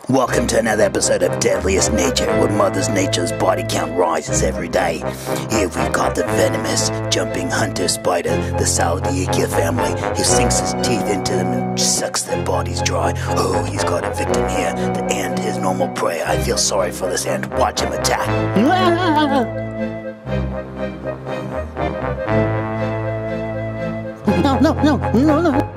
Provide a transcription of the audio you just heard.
Welcome to another episode of Deadliest Nature, where Mother Nature's body count rises every day. Here we've got the venomous, jumping hunter spider, the Saladiacia family, who sinks his teeth into them and sucks their bodies dry. Oh, he's got a victim here, the ant, his normal prey. I feel sorry for this ant. Watch him attack. No.